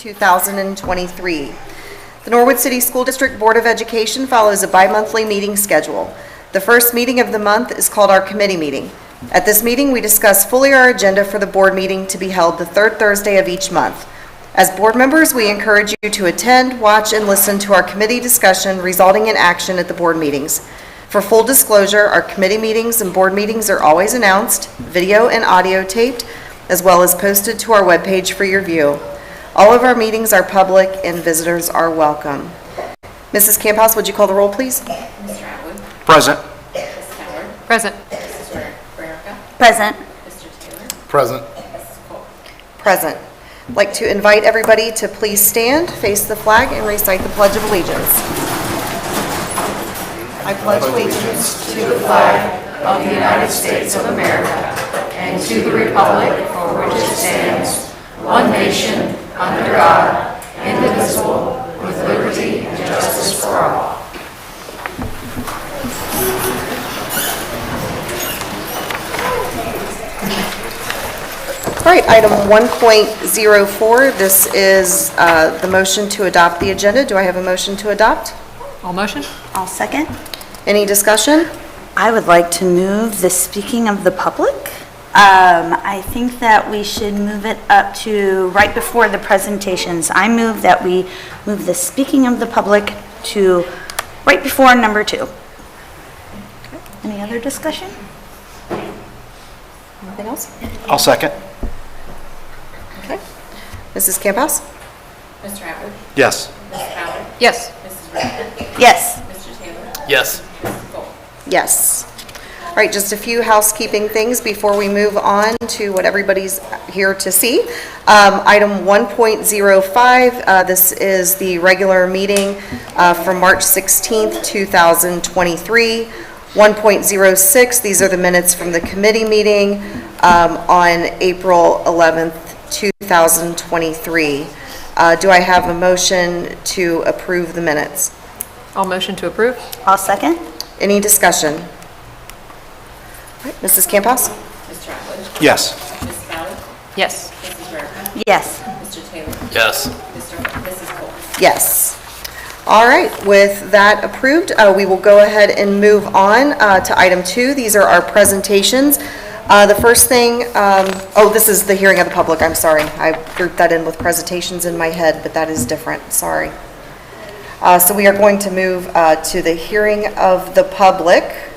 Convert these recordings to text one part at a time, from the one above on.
2023. The Norwood City School District Board of Education follows a bi-monthly meeting schedule. The first meeting of the month is called our committee meeting. At this meeting, we discuss fully our agenda for the board meeting to be held the third Thursday of each month. As board members, we encourage you to attend, watch, and listen to our committee discussion resulting in action at the board meetings. For full disclosure, our committee meetings and board meetings are always announced, video and audio taped, as well as posted to our webpage for your view. All of our meetings are public and visitors are welcome. Mrs. Camphouse, would you call the roll, please? Mr. Atwood. Present. Ms. Howard. Present. Mrs. Rarica. Present. Mr. Taylor. Present. Mrs. Cole. Present. I'd like to invite everybody to please stand, face the flag, and recite the Pledge of Allegiance. I pledge allegiance to the flag Of the United States of America and to the republic for which it stands, one nation, under God, indivisible, with liberty and justice for all. All right, item 1.04, this is the motion to adopt the agenda. Do I have a motion to adopt? All motion? I'll second. Any discussion? I would like to move the speaking of the public. I think that we should move it up to right before the presentations. I move that we move the speaking of the public to right before number 2. Any other discussion? Anything else? I'll second. Okay. Mrs. Camphouse? Mr. Atwood. Yes. Ms. Howard. Yes. Mrs. Rarica. Yes. Mr. Taylor. Yes. Mrs. Cole. Yes. All right, just a few housekeeping things before we move on to what everybody's here to see. Item 1.05, this is the regular meeting from March 16th, 2023. 1.06, these are the minutes from the committee meeting on April 11th, 2023. Do I have a motion to approve the minutes? All motion to approve? I'll second. Any discussion? All right, Mrs. Camphouse? Mr. Atwood. Yes. Ms. Howard. Yes. Mrs. Rarica. Yes. Mr. Taylor. Yes. Mrs. Cole. Yes. All right, with that approved, we will go ahead and move on to item 2. These are our presentations. The first thing, this is the hearing of the public. I'm sorry. I grouped that in with presentations in my head, but that is different. Sorry. So we are going to move to the hearing of the public.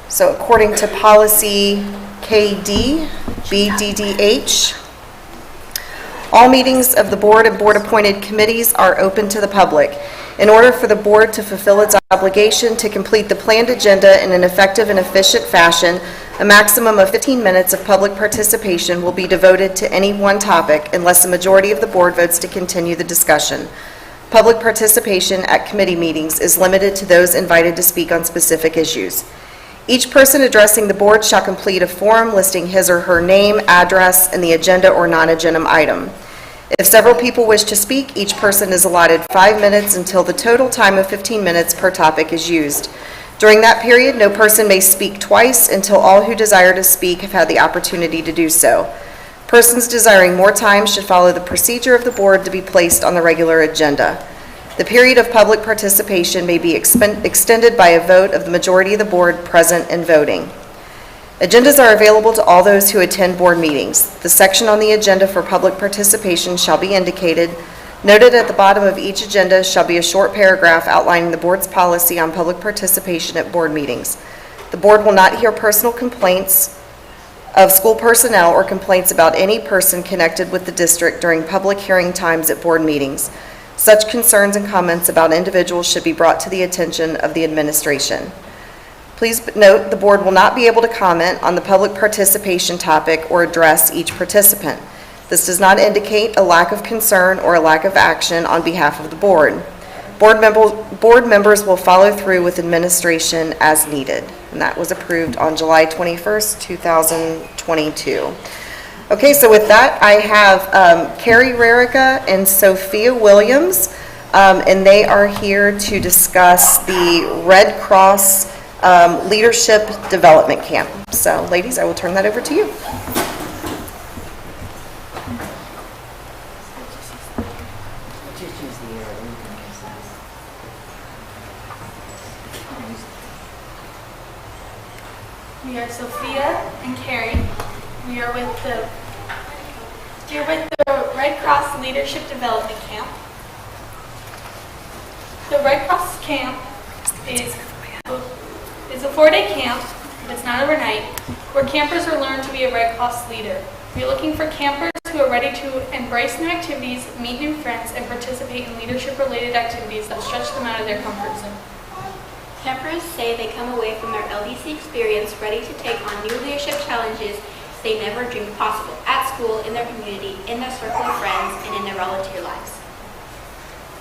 So according to policy KD, BDDH, all meetings of the board and board-appointed committees are open to the public. In order for the board to fulfill its obligation to complete the planned agenda in an effective and efficient fashion, a maximum of 15 minutes of public participation will be devoted to any one topic unless a majority of the board votes to continue the discussion. Public participation at committee meetings is limited to those invited to speak on specific issues. Each person addressing the board shall complete a form listing his or her name, address, and the agenda or non-agenda item. If several people wish to speak, each person is allotted 5 minutes until the total time of 15 minutes per topic is used. During that period, no person may speak twice until all who desire to speak have had the opportunity to do so. Persons desiring more time should follow the procedure of the board to be placed on the regular agenda. The period of public participation may be extended by a vote of the majority of the board present and voting. Agendas are available to all those who attend board meetings. The section on the agenda for public participation shall be indicated. Noted at the bottom of each agenda shall be a short paragraph outlining the board's policy on public participation at board meetings. The board will not hear personal complaints of school personnel or complaints about any person connected with the district during public hearing times at board meetings. Such concerns and comments about individuals should be brought to the attention of the administration. Please note the board will not be able to comment on the public participation topic or address each participant. This does not indicate a lack of concern or a lack of action on behalf of the board. Board members will follow through with administration as needed. And that was approved on July 21st, 2022. Okay, so with that, I have Carrie Rarica and Sophia Williams, and they are here to discuss the Red Cross Leadership Development Camp. So, ladies, I will turn that over to you. We are Sophia and Carrie. We are with the Red Cross Leadership Development Camp. The Red Cross Camp is a 4-day camp, but it's not overnight, where campers will learn to be a Red Cross leader. We are looking for campers who are ready to embrace new activities, meet new friends, and participate in leadership-related activities that stretch them out of their comfort zone. Campers say they come away from their LDC experience ready to take on new leadership challenges they never dreamed possible at school, in their community, in their circle of friends, and in their volunteer lives.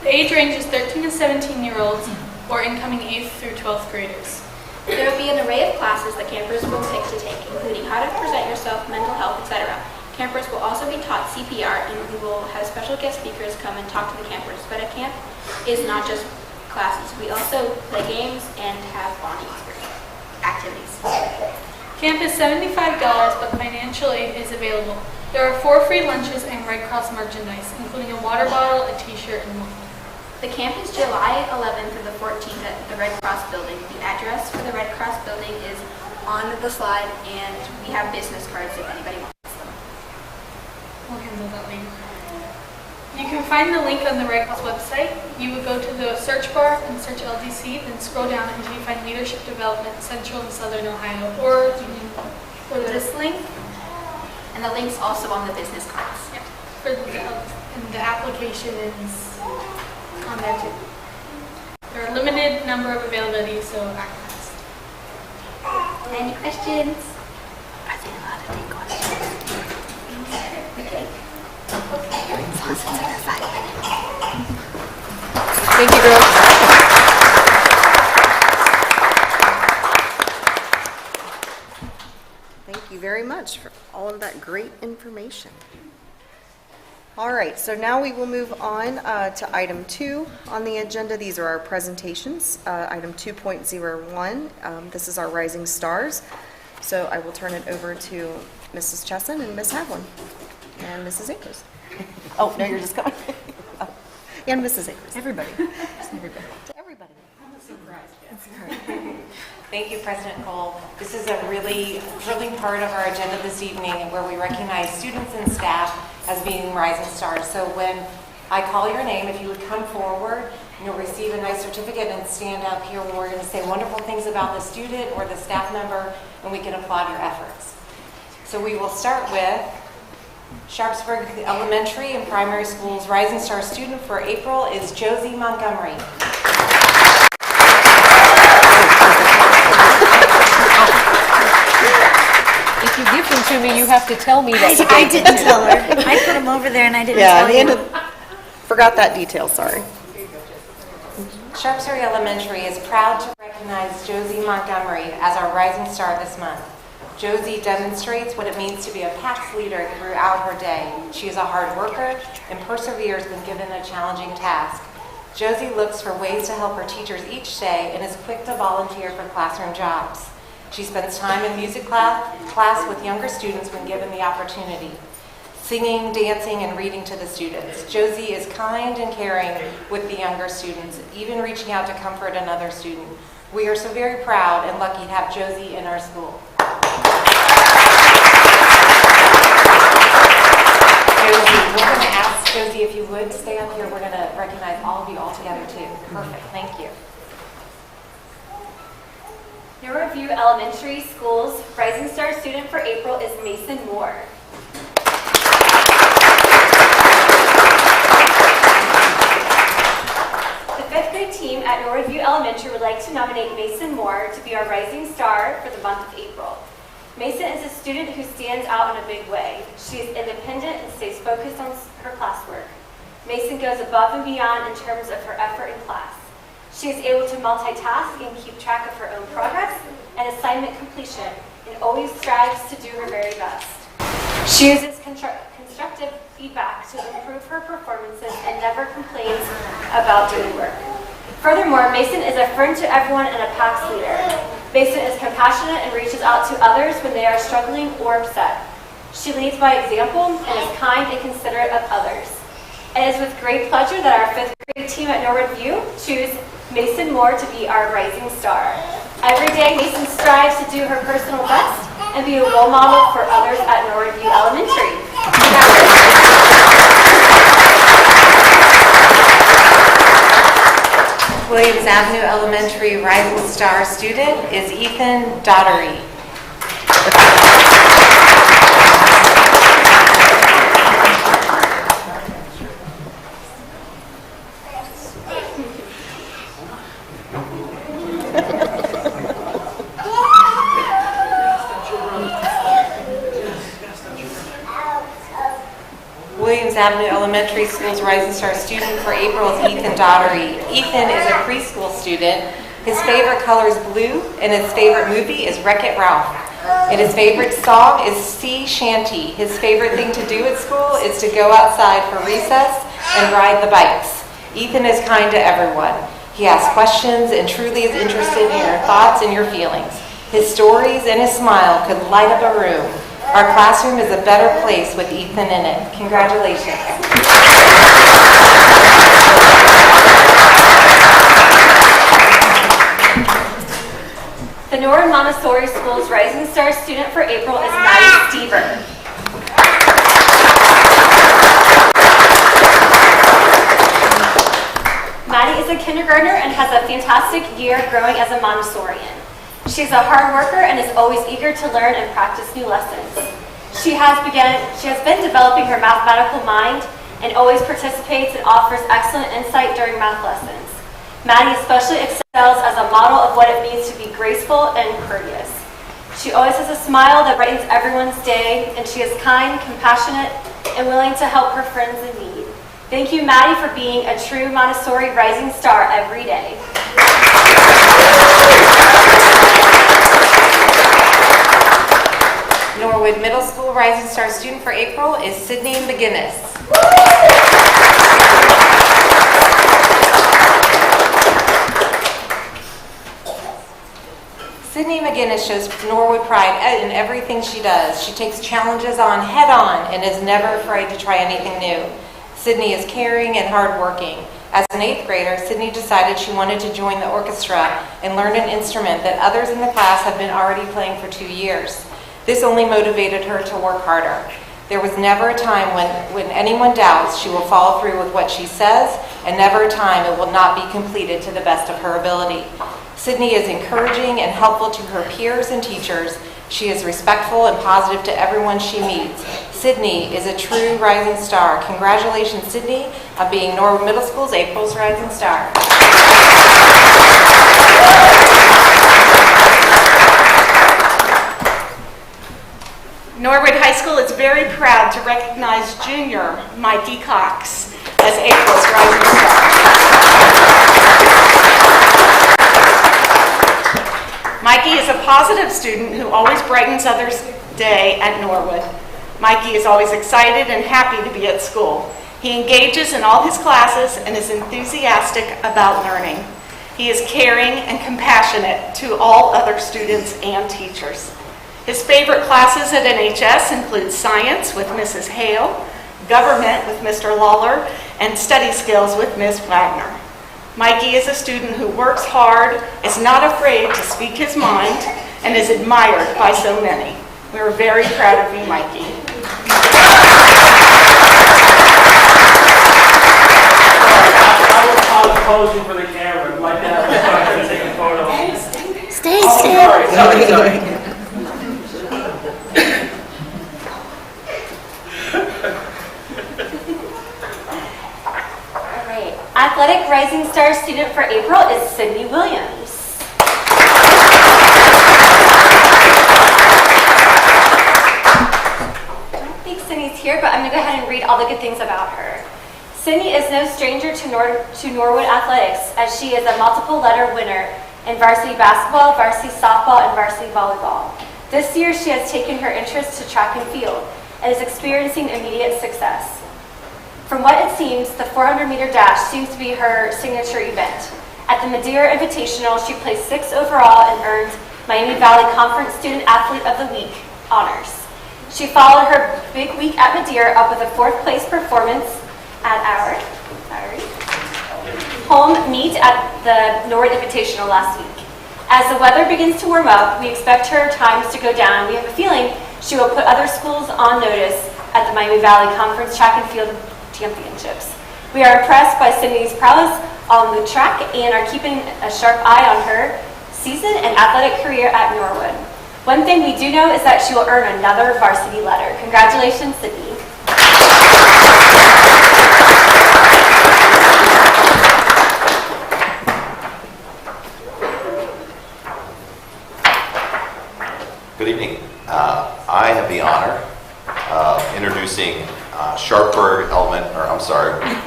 The age range is 13 to 17-year-olds or incoming 8th through 12th graders. There will be an array of classes that campers will pick to take, including how to present yourself, mental health, etc. Campers will also be taught CPR, and we will have special guest speakers come and talk to the campers. But a camp is not just classes. We also play games and have bonding activities. Camp is $75, but financial aid is available. There are 4 free lunches and Red Cross merchandise, including a water bottle, a t-shirt, and more. The camp is July 11th through the 14th at the Red Cross building. The address for the Red Cross building is on the slide, and we have business cards if anybody wants them. We'll handle that later. You can find the link on the Red Cross website. You would go to the search bar and search LDC, then scroll down until you find Leadership Development Central and Southern Ohio, or you can go to this link. And the link's also on the business cards. Yeah, and the application is on there too. There are a limited number of availability, so act fast. Any questions? Are they allowed to take questions? Okay. Thank you, girls. Thank you very much for all of that great information. All right, so now we will move on to item 2 on the agenda. These are our presentations. Item 2.01, this is our Rising Stars. So I will turn it over to Mrs. Chesson and Ms. Havlin and Mrs. Akers. Oh, no, you're just coming. Oh, and Mrs. Akers. Everybody. Just everybody. To everybody. Thank you, President Cole. This is a really thrilling part of our agenda this evening where we recognize students and staff as being rising stars. So when I call your name, if you would come forward, you'll receive a nice certificate and stand up here when we're going to say wonderful things about the student or the staff member, and we can applaud your efforts. So we will start with Sharpsburg Elementary and Primary School's Rising Star student for April is Josie Montgomery. If you give them to me, you have to tell me that you I gave them. didn't tell her. I put them over there and I didn't Yeah, tell the end you. of, forgot that detail, sorry. Sharpsburg Elementary is proud to recognize Josie Montgomery as our Rising Star this month. Josie demonstrates what it means to be a PAX leader throughout her day. She is a hard worker and perseveres when given a challenging task. Josie looks for ways to help her teachers each day and is quick to volunteer for classroom jobs. She spends time in music class with younger students when given the opportunity, singing, dancing, and reading to the students. Josie is kind and caring with the younger students, even reaching out to comfort another student. We are so very proud and lucky to have Josie in our school. Josie, we're going to ask Josie if you would stay up here. We're going to recognize all of you all together too. Perfect, thank you. Norwood Elementary School's Rising Star student for April is Mason Moore. The 5th grade team at Norwood Elementary would like to nominate Mason Moore to be our Rising Star for the month of April. Mason is a student who stands out in a big way. She is independent and stays focused on her classwork. Mason goes above and beyond in terms of her effort in class. She is able to multitask and keep track of her own progress and assignment completion, and always strives to do her very best. She uses constructive feedback to improve her performances and never complains about doing work. Furthermore, Mason is a friend to everyone and a PAX leader. Mason is compassionate and reaches out to others when they are struggling or upset. She leads by example and is kind and considerate of others. It is with great pleasure that our 5th grade team at Norwood View choose Mason Moore to be our rising star. Every day, Mason strives to do her personal best and be a role model for others at Norwood View Elementary. Williams Avenue Elementary Rising Star student is Ethan Daughtery. Williams Avenue Elementary School's Rising Star student for April is Ethan Daughtery. Ethan is a preschool student. His favorite color is blue, and his favorite movie is Wreck-It Ralph. And his favorite song is Sea Shanty. His favorite thing to do at school is to go outside for recess and ride the bikes. Ethan is kind to everyone. He asks questions and truly is interested in your thoughts and your feelings. His stories and his smile could light up a room. Our classroom is a better place with Ethan in it. Congratulations. The Norwood Montessori School's Rising Star student for April is Maddie Stever. Maddie is a kindergartner and has a fantastic year growing as a Montessorian. She's a hard worker and is always eager to learn and practice new lessons. She has been developing her mathematical mind and always participates and offers excellent insight during math lessons. Maddie especially excels as a model of what it means to be graceful and courteous. She always has a smile that brightens everyone's day, and she is kind, compassionate, and willing to help her friends in need. Thank you, Maddie, for being a true Montessori rising star every day. Norwood Middle School Rising Star student for April is Sydney McGinnis. Sydney McGinnis shows Norwood pride in everything she does. She takes challenges on head on and is never afraid to try anything new. Sydney is caring and hardworking. As an 8th grader, Sydney decided she wanted to join the orchestra and learn an instrument that others in the class have been already playing for 2 years. This only motivated her to work harder. There was never a time when anyone doubts she will follow through with what she says, and never a time it will not be completed to the best of her ability. Sydney is encouraging and helpful to her peers and teachers. She is respectful and positive to everyone she meets. Sydney is a true rising star. Congratulations, Sydney, on being Norwood Middle School's April's Rising Star. Norwood High School is very proud to recognize junior Mikey Cox as April's Rising Star. Mikey is a positive student who always brightens others' day at Norwood. Mikey is always excited and happy to be at school. He engages in all his classes and is enthusiastic about learning. He is caring and compassionate to all other students and teachers. His favorite classes at NHS include science with Mrs. Hale, government with Mr. Lawler, and study skills with Ms. Wagner. Mikey is a student who works hard, is not afraid to speak his mind, and is admired by so many. We are very proud of you, Mikey. I was posing for the camera. My dad was trying to take a photo. Stay Oh, still. sorry. All right. Athletic Rising Star student for April is Sydney Williams. I don't think Sydney's here, but I'm going to go ahead and read all the good things about her. Sydney is no stranger to Norwood Athletics, as she is a multiple letter winner in varsity basketball, varsity softball, and varsity volleyball. This year, she has taken her interest to track and field and is experiencing immediate success. From what it seems, the 400-meter dash seems to be her signature event. At the Madeira Invitational, she placed 6th overall and earned Miami Valley Conference Student Athlete of the Week honors. She followed her big week at Madeira up with a 4th place performance at our home meet at the Norwood Invitational last week. As the weather begins to warm up, we expect her times to go down. We have a feeling she will put other schools on notice at the Miami Valley Conference Track and Field Championships. We are impressed by Sydney's prowess on the track and are keeping a sharp eye on her season and athletic career at Norwood. One thing we do know is that she will earn another varsity letter. Congratulations, Sydney. Good evening. I have the honor of introducing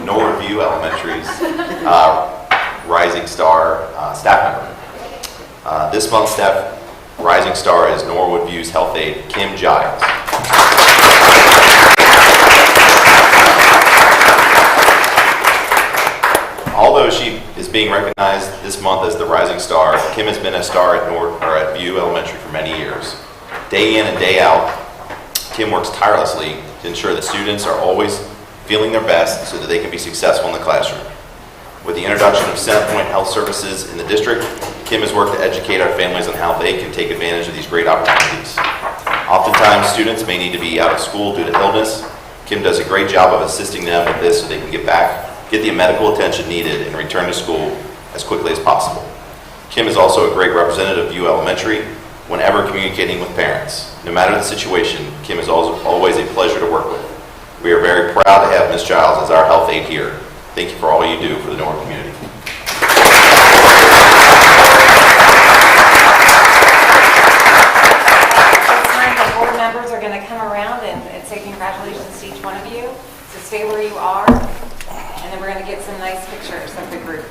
Norwood View Elementary's Rising Star staff member. This month's staff Rising Star is Norwood View's health aide, Kim Giles. Although she is being recognized this month as the Rising Star, Kim has been a star at View Elementary for many years. Day in and day out, Kim works tirelessly to ensure that students are always feeling their best so that they can be successful in the classroom. With the introduction of CenterPoint Health Services in the district, Kim has worked to educate our families on how they can take advantage of these great opportunities. Oftentimes, students may need to be out of school due to illness. Kim does a great job of assisting them with this so they can get the medical attention needed and return to school as quickly as possible. Kim is also a great representative of View Elementary whenever communicating with parents. No matter the situation, Kim is always a pleasure to work with. We are very proud to have Ms. Giles as our health aide here. Thank you for all you do for the Norwood community. The board members are going to come around and say congratulations to each one of you. So stay where you are, and then we're going to get some nice pictures of the group.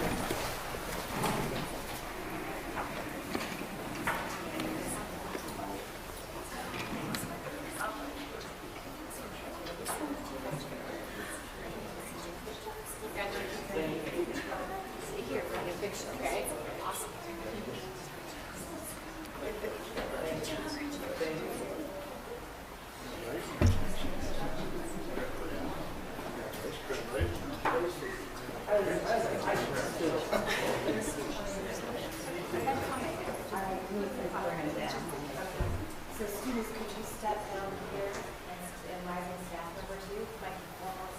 So students, could you step down here and rising staff number 2? Mike, one more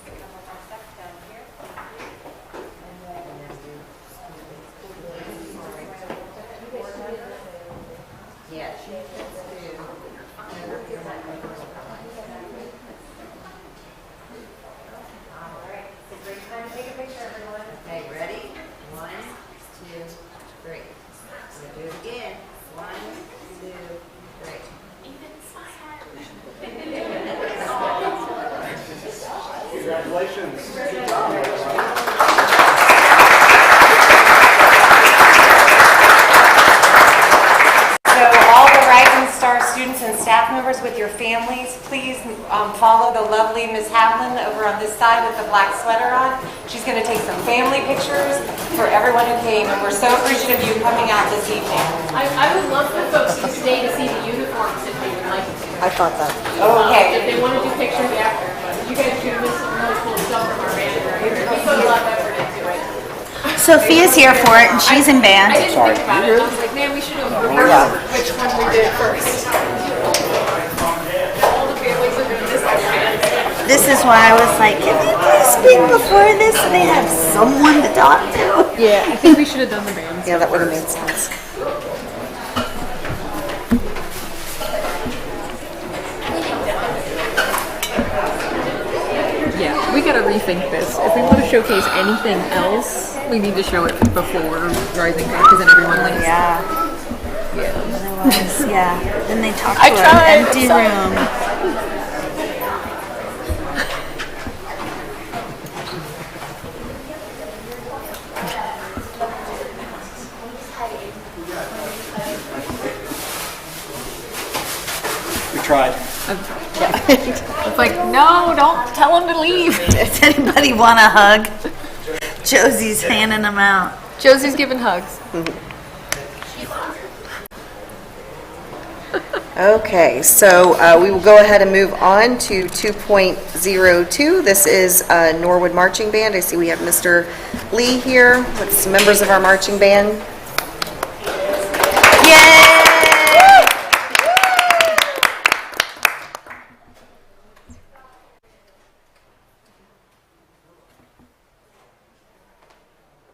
step down here. And then Yeah. all right. It's a great time to take a picture, everyone. Okay, ready? 1, 2, 3. We'll do it again. 1, 2, 3. Congratulations. So all the Rising Star students and staff members with your families, please follow the lovely Ms. Havlin over on this side with the black sweater on. She's going to take some family pictures for everyone who came, and we're so appreciative of you coming out this evening. I would love for folks to stay to see the uniforms if they would like to. I thought that. Okay. If they want to do pictures after. You guys do miss some really cool stuff from our band. We put a lot of effort into it. Sophia's here for it, and she's in band. I didn't think about it. I was like, man, we should have rehearsed which one we did first. All the families are doing this band. This is why I was like, can they please speak before this so they have someone to talk to? Yeah, I think we should have done the bands. Yeah, that would have made sense. Yeah, we gotta rethink this. If we want to showcase anything else, we need to show it before Rising Star, because then everyone leaves. Yeah. Yeah. Otherwise, yeah. Then they talk to I an tried, empty I'm sorry. room. We tried. It's like, no, don't tell them to leave. Does anybody want a hug? Josie's handing them out. Josie's giving hugs. Okay, so we will go ahead and move on to 2.02. This is Norwood Marching Band. I see we have Mr. Lee here with some members of our marching band. Yay!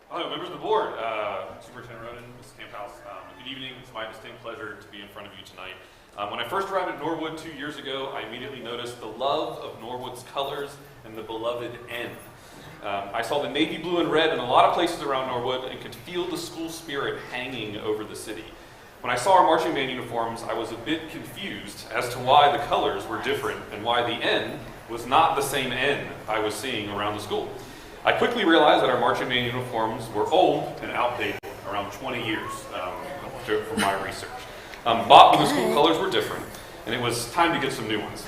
Hello, members of the board, Superintendent Ronan, Mrs. Camphouse. Good evening. It's my distinct pleasure to be in front of you tonight. When I first arrived at Norwood 2 years ago, I immediately noticed the love of Norwood's colors and the beloved N. I saw the navy blue and red in a lot of places around Norwood and could feel the school spirit hanging over the city. When I saw our marching band uniforms, I was a bit confused as to why the colors were different and why the N was not the same N I was seeing around the school. I quickly realized that our marching band uniforms were old and outdated, around 20 years from my research. Bought when the school colors were different, and it was time to get some new ones.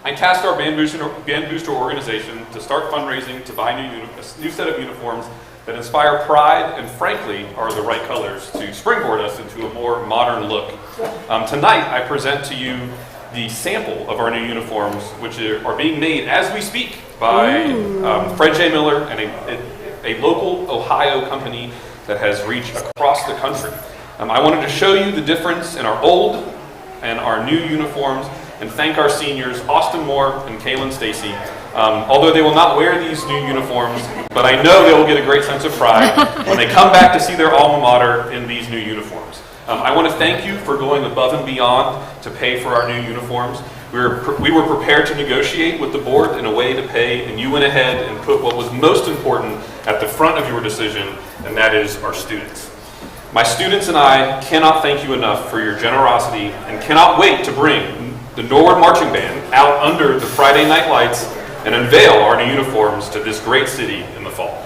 I tasked our band booster organization to start fundraising to buy a new set of uniforms that inspire pride and, frankly, are the right colors to springboard us into a more modern look. Tonight, I present to you the sample of our new uniforms, which are being made as we speak by Fred J. Miller and a local Ohio company that has reached across the country. I wanted to show you the difference in our old and our new uniforms and thank our seniors, Austin Moore and Kaylin Stacy. Although they will not wear these new uniforms, but I know they will get a great sense of pride when they come back to see their alma mater in these new uniforms. I want to thank you for going above and beyond to pay for our new uniforms. We were prepared to negotiate with the board in a way to pay, and you went ahead and put what was most important at the front of your decision, and that is our students. My students and I cannot thank you enough for your generosity and cannot wait to bring the Norwood Marching Band out under the Friday night lights and unveil our new uniforms to this great city in the fall.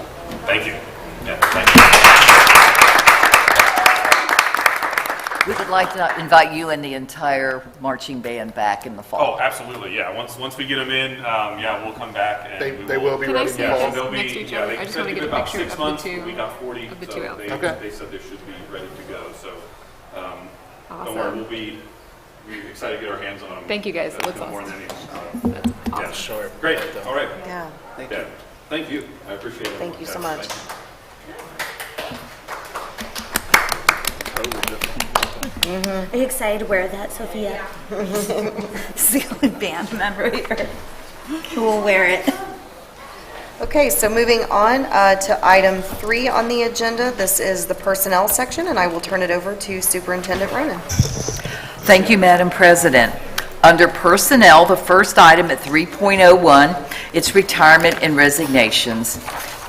Thank you. Yeah, thank you. We would like to invite you and the entire marching band back in the fall. Oh, absolutely. Yeah. Once we get them in, we'll come back and They will be Can I ready see to those fall. they'll next to be. each Yeah, other? they I just said want to give get it a about picture 6 of the months. two. We got 40. of the so two they said they should be ready to go. So Awesome. don't worry, we'll be excited to get our hands on them. Thank you, guys. It looks more awesome. than anything. Yeah, Sure. great. All right. Yeah, Yeah. Thank you. I appreciate it. thank you so Yeah, much. thank you. Are you excited to wear that, Sophia? It's the only band member here who will wear it. Okay, so moving on to item 3 on the agenda. This is the personnel section, and I will turn it over to Superintendent Ronan. Thank you, Madam President. Under Personnel, the first item at 3.01, it's retirement and resignations.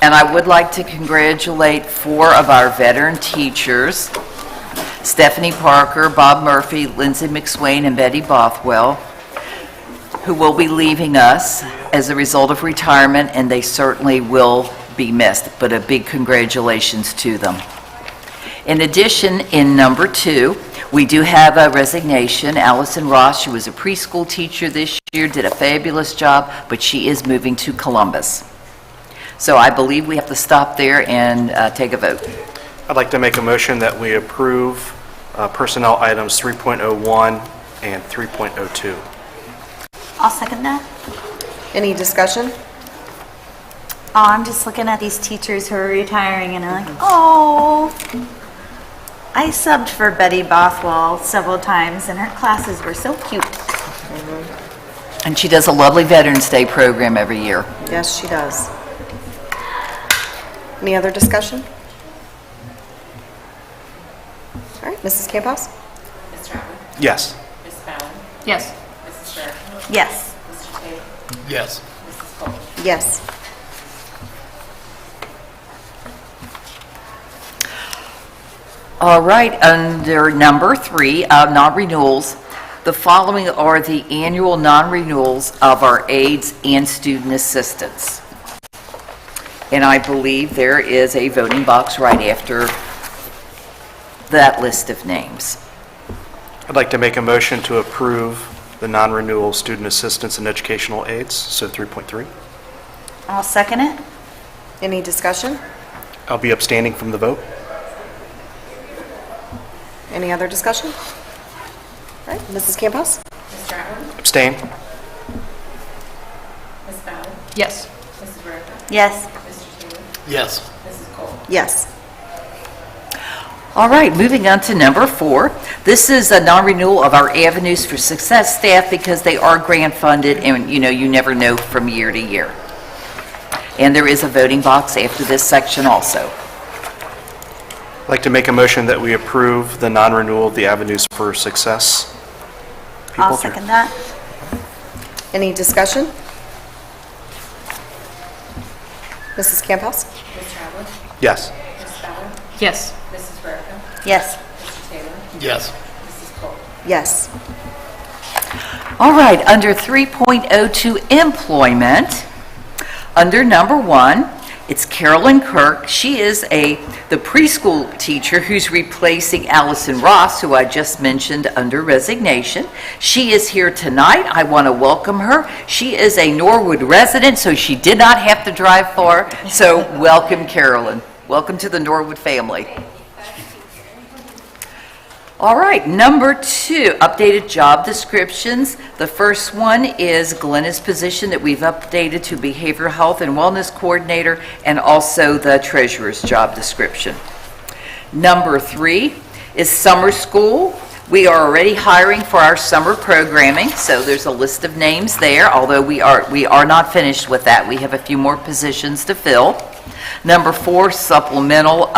And I would like to congratulate 4 of our veteran teachers, Stephanie Parker, Bob Murphy, Lindsay McSwain, and Betty Bothwell, who will be leaving us as a result of retirement, and they certainly will be missed, but a big congratulations to them. In addition, in number 2, we do have a resignation. Allison Ross, she was a preschool teacher this year, did a fabulous job, but she is moving to Columbus. So I believe we have to stop there and take a vote. I'd like to make a motion that we approve personnel items 3.01 and 3.02. I'll second that. Any discussion? Oh, I'm just looking at these teachers who are retiring and I'm like, oh. I subbed for Betty Bothwell several times and her classes were so cute. And she does a lovely Veterans Day program every year. Yes, she does. Any other discussion? All right, Mrs. Camphouse? Mr. Allen? Yes. Ms. Fallon? Yes. Mrs. Sherrill? Yes. Mr. Tate? Yes. Mrs. Cole? Yes. All right, under number 3, non-renewals, the following are the annual non-renewals of our aides and student assistants. And I believe there is a voting box right after that list of names. I'd like to make a motion to approve the non-renewal student assistants and educational aides, so 3.3. I'll second it. Any discussion? I'll be abstaining from the vote. Any other discussion? All right, Mrs. Camp House? Mr. Atwood? Abstain? Ms. Ballard? Yes. Mrs. Rarica? Yes. Mr. Taylor? Yes. Mrs. Cole? Yes. All right, moving on to number 4. This is a non-renewal of our Avenues for Success staff because they are grant funded and you never know from year to year. And there is a voting box after this section also. I'd like to make a motion that we approve the non-renewal of the Avenues for Success. I'll people. second that. Any discussion? Mrs. Camp House? Mr. Atwood? Yes. Ms. Ballard? Yes. Mrs. Rarica? Yes. Mr. Taylor? Yes. Mrs. Cole? Yes. All right, under 3.02 employment, under number 1, it's Carolyn Kirk. She is the preschool teacher who's replacing Allison Ross, who I just mentioned under resignation. She is here tonight. I want to welcome her. She is a Norwood resident, so she did not have to drive far. So welcome, Carolyn. Welcome to the Norwood family. All right, number 2, updated job descriptions. The first one is Glenna's position that we've updated to Behavioral Health and Wellness Coordinator, and also the treasurer's job description. Number 3 is summer school. We are already hiring for our summer programming, so there's a list of names there, although we are not finished with that. We have a few more positions to fill. Number 4, supplemental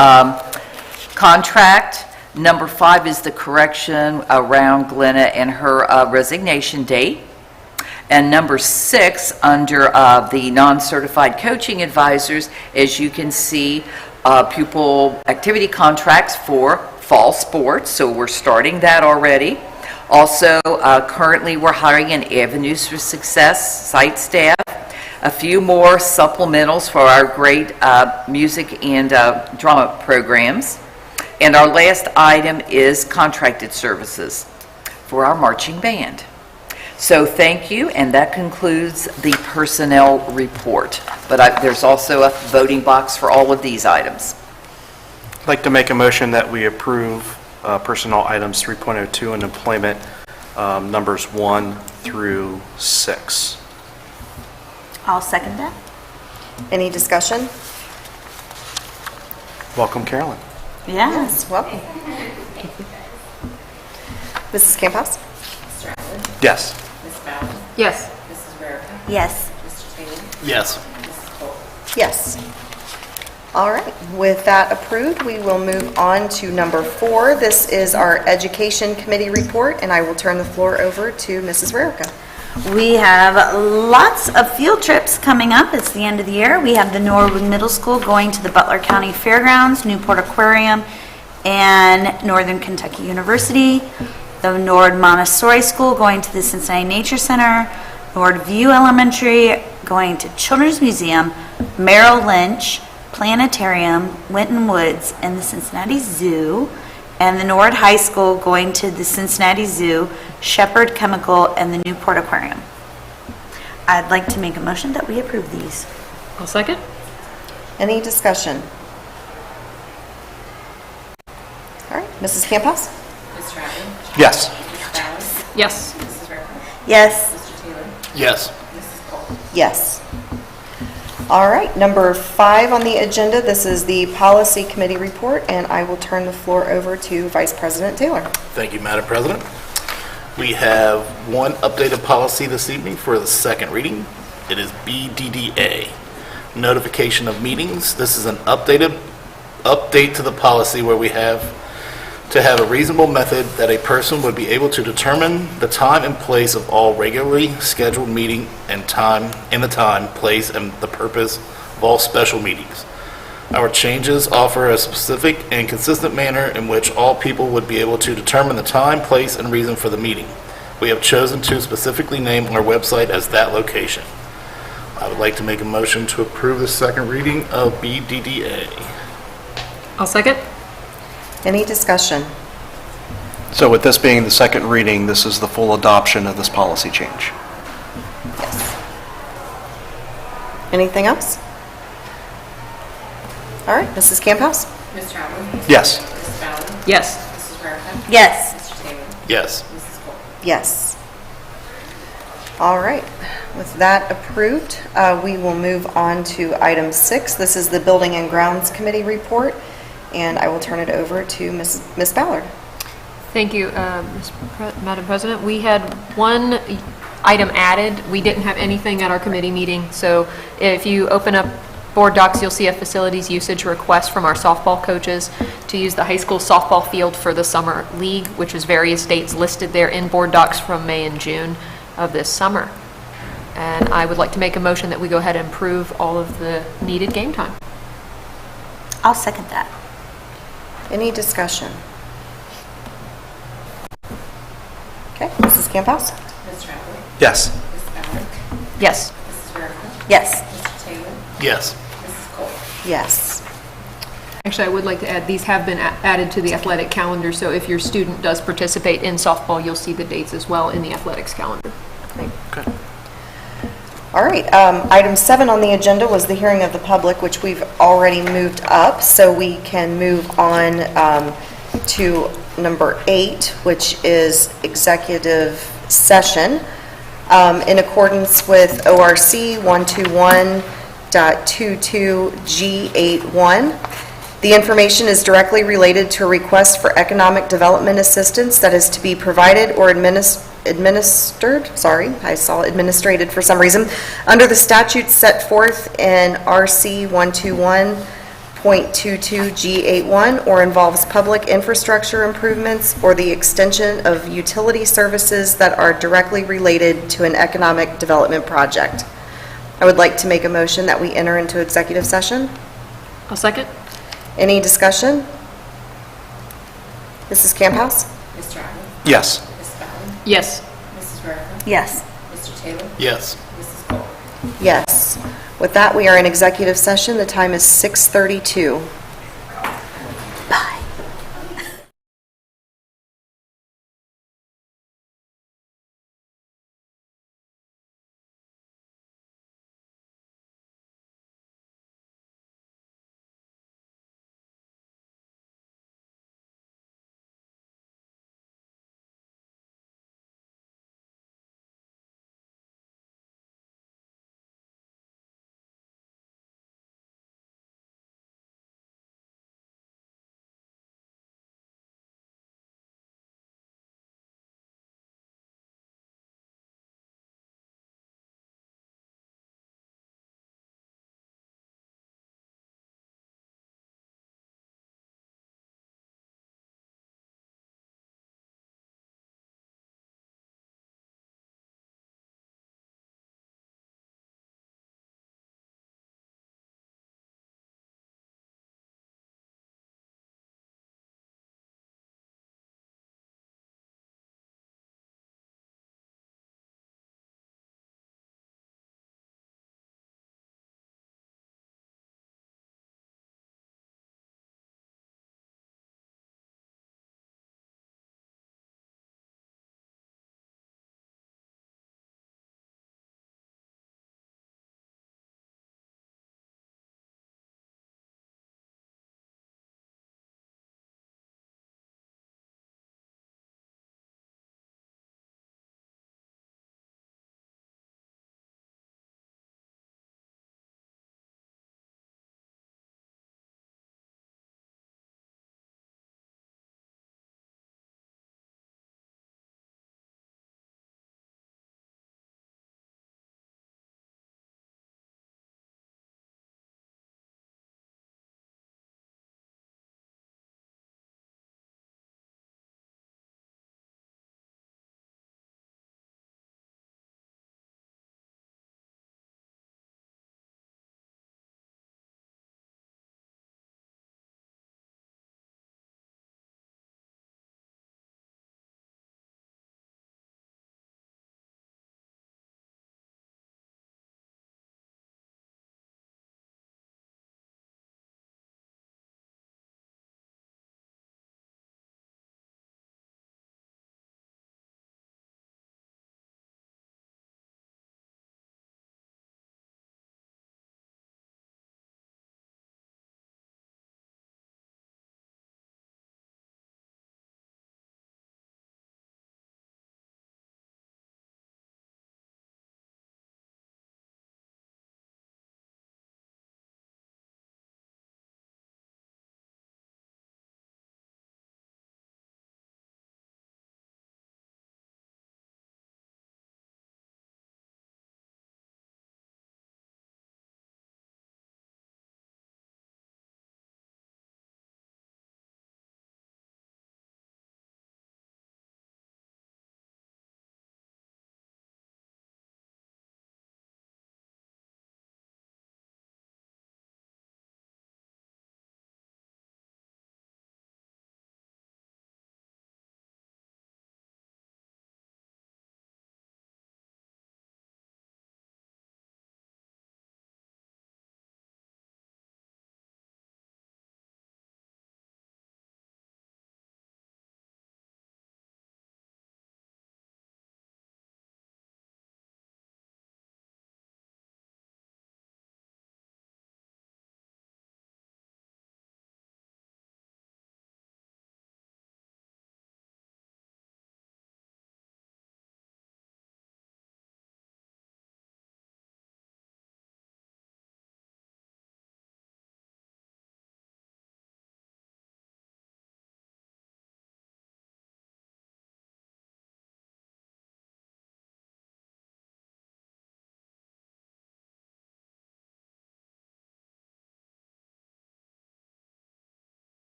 contract. Number 5 is the correction around Glenna and her resignation date. And number 6, under the non-certified coaching advisors, as you can see, pupil activity contracts for fall sports, so we're starting that already. Also, currently we're hiring an Avenues for Success site staff, a few more supplementals for our great music and drama programs. And our last item is contracted services for our marching band. So thank you, and that concludes the personnel report. But there's also a voting box for all of these items. I'd like to make a motion that we approve personnel items 3.02 and employment numbers 1 through 6. I'll second that. Any discussion? Welcome, Carolyn. Yes. Welcome. Mrs. Camp House? Mr. Atwood? Yes. Ms. Ballard? Yes. Mrs. Rarica? Yes. Mr. Taylor? Yes. Mrs. Cole? Yes. All right, with that approved, we will move on to number 4. This is our Education Committee report, and I will turn the floor over to Mrs. Rarica. We have lots of field trips coming up. It's the end of the year. We have the Norwood Middle School going to the Butler County Fairgrounds, Newport Aquarium, and Northern Kentucky University. The Norwood Montessori School going to the Cincinnati Nature Center. Norwood View Elementary going to Children's Museum, Merrill Lynch, Planetarium, Winton Woods, and the Cincinnati Zoo. And the Norwood High School going to the Cincinnati Zoo, Shepherd Chemical, and the Newport Aquarium. I'd like to make a motion that we approve these. I'll second. Any discussion? All right, Mrs. Camp House? Mr. Atwood? Yes. Ms. Ballard? Yes. Mrs. Rarica? Yes. Mr. Taylor? Yes. Mrs. Cole? Yes. All right, number 5 on the agenda, this is the Policy Committee report, and I will turn the floor over to Vice President Taylor. Thank you, Madam President. We have one updated policy this evening for the second reading. It is BDDA, notification of meetings. This is an update to the policy where we have to have a reasonable method that a person would be able to determine the time and place of all regularly scheduled meeting and the time, place, and the purpose of all special meetings. Our changes offer a specific and consistent manner in which all people would be able to determine the time, place, and reason for the meeting. We have chosen to specifically name our website as that location. I would like to make a motion to approve the second reading of BDDA. I'll second. Any discussion? So with this being the second reading, this is the full adoption of this policy change. Yes. Anything else? All right, Mrs. Camp House? Mr. Atwood? Yes. Ms. Ballard? Yes. Mrs. Rarica? Yes. Mr. Taylor? Yes. Mrs. Cole? Yes. All right. With that approved, we will move on to item 6. This is the Building and Grounds Committee report, and I will turn it over to Ms. Ballard. Thank you, Madam President. We had one item added. We didn't have anything at our committee meeting, so if you open up board docs, you'll see a facilities usage request from our softball coaches to use the high school softball field for the summer league, which is various dates listed there in board docs from May and June of this summer. And I would like to make a motion that we go ahead and approve all of the needed game time. I'll second that. Any discussion? Okay, Mrs. Camphouse? Yes. Yes. Yes. Yes. Yes. Actually, I would like to add, these have been added to the athletic calendar, so if your student does participate in softball, you'll see the dates as well in the athletics calendar. Okay. All right, item 7 on the agenda was the hearing of the public, which we've already moved up, so we can move on to number 8, which is executive session. In accordance with ORC 121.22G81, the information is directly related to a request for economic development assistance that is to be provided or administered, I saw administrated for some reason, under the statutes set forth in RC 121.22G81 or involves public infrastructure improvements or the extension of utility services that are directly related to an economic development project. I would like to make a motion that we enter into executive session. I'll second. Any discussion? Mrs. Camphouse? Yes. Yes. Yes. Yes. Yes. With that, we are in executive session. The time is 6:32.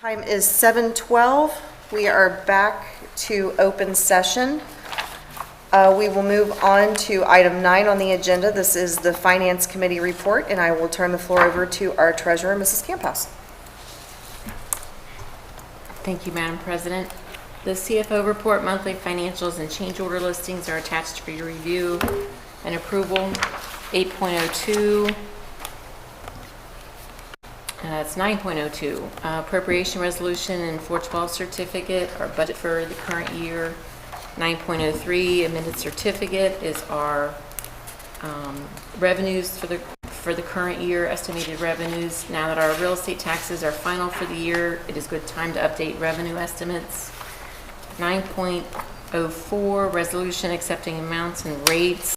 Time is 7:12. We are back to open session. We will move on to item 9 on the agenda. This is the Finance Committee report, and I will turn the floor over to our treasurer, Mrs. Camphouse. Thank you, Madam President. The CFO report, monthly financials, and change order listings are attached for your review and approval. 8.02. It's 9.02, appropriation resolution and 412 certificate, our budget for the current year. 9.03, amended certificate is our revenues for the current year, estimated revenues. Now that our real estate taxes are final for the year, it is good time to update revenue estimates. 9.04, resolution accepting amounts and rates.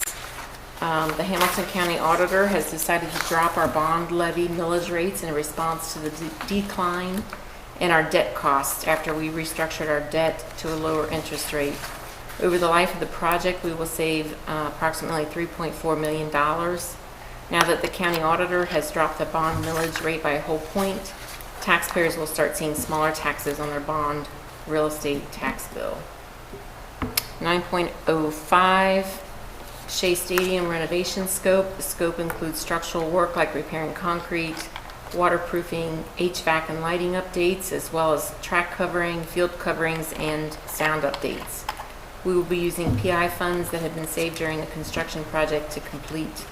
The Hamilton County Auditor has decided to drop our bond levy millage rates in response to the decline in our debt costs after we restructured our debt to a lower interest rate. Over the life of the project, we will save approximately $3.4 million. Now that the county auditor has dropped the bond millage rate by a whole point, taxpayers will start seeing smaller taxes on their bond real estate tax bill. 9.05, Shea Stadium renovation scope. The scope includes structural work like repairing concrete, waterproofing, HVAC and lighting updates, as well as track covering, field coverings, and sound updates. We will be using PI funds that have been saved during the construction project to complete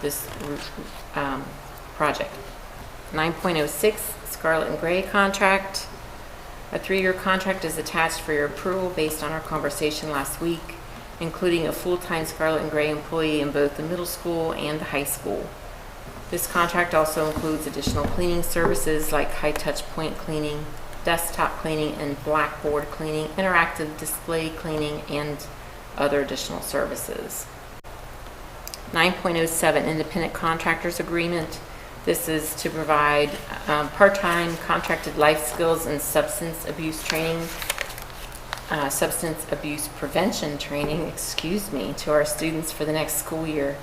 this project. 9.06, Scarlet and Gray contract. A 3-year contract is attached for your approval based on our conversation last week, including a full-time Scarlet and Gray employee in both the middle school and the high school. This contract also includes additional cleaning services like high-touch point cleaning, desktop cleaning, and blackboard cleaning, interactive display cleaning, and other additional services. 9.07, independent contractors agreement. This is to provide part-time contracted life skills and substance abuse training, substance abuse prevention training, to our students for the next school year.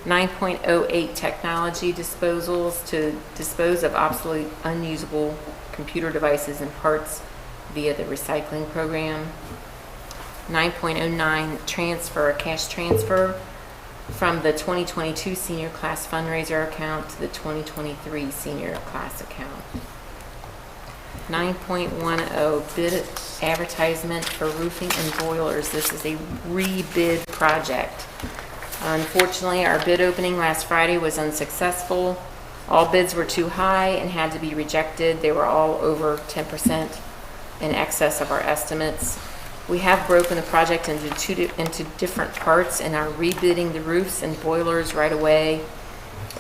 9.08, technology disposals, to dispose of obsolete, unusable computer devices and parts via the recycling program. 9.09, transfer, cash transfer from the 2022 senior class fundraiser account to the 2023 senior class account. 9.10, bid advertisement for roofing and boilers. This is a rebid project. Unfortunately, our bid opening last Friday was unsuccessful. All bids were too high and had to be rejected. They were all over 10% in excess of our estimates. We have broken the project into different parts and are rebidding the roofs and boilers right away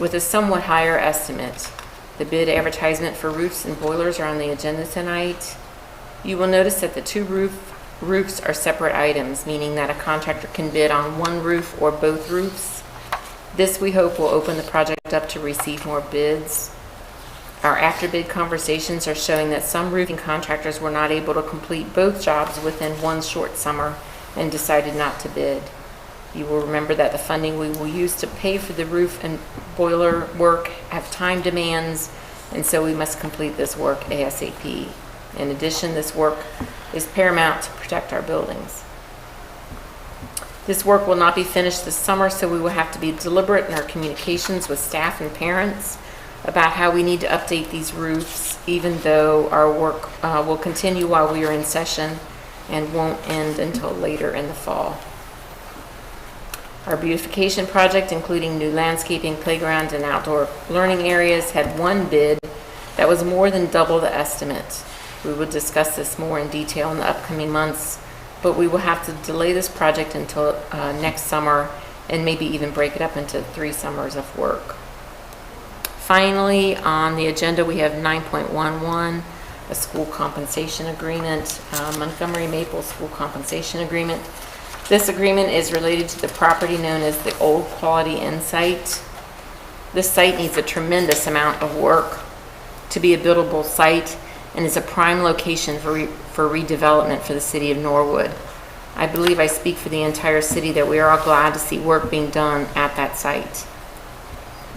with a somewhat higher estimate. The bid advertisement for roofs and boilers are on the agenda tonight. You will notice that the two roofs are separate items, meaning that a contractor can bid on one roof or both roofs. This, we hope, will open the project up to receive more bids. Our after-bid conversations are showing that some roofing contractors were not able to complete both jobs within one short summer and decided not to bid. You will remember that the funding we will use to pay for the roof and boiler work have time demands, and so we must complete this work ASAP. In addition, this work is paramount to protect our buildings. This work will not be finished this summer, so we will have to be deliberate in our communications with staff and parents about how we need to update these roofs, even though our work will continue while we are in session and won't end until later in the fall. Our beautification project, including new landscaping, playground, and outdoor learning areas, had one bid that was more than double the estimate. We will discuss this more in detail in the upcoming months, but we will have to delay this project until next summer and maybe even break it up into 3 summers of work. Finally, on the agenda, we have 9.11, a school compensation agreement, Montgomery Maple School Compensation Agreement. This agreement is related to the property known as the Old Quality Inn site. This site needs a tremendous amount of work to be a buildable site and is a prime location for redevelopment for the city of Norwood. I believe I speak for the entire city that we are all glad to see work being done at that site.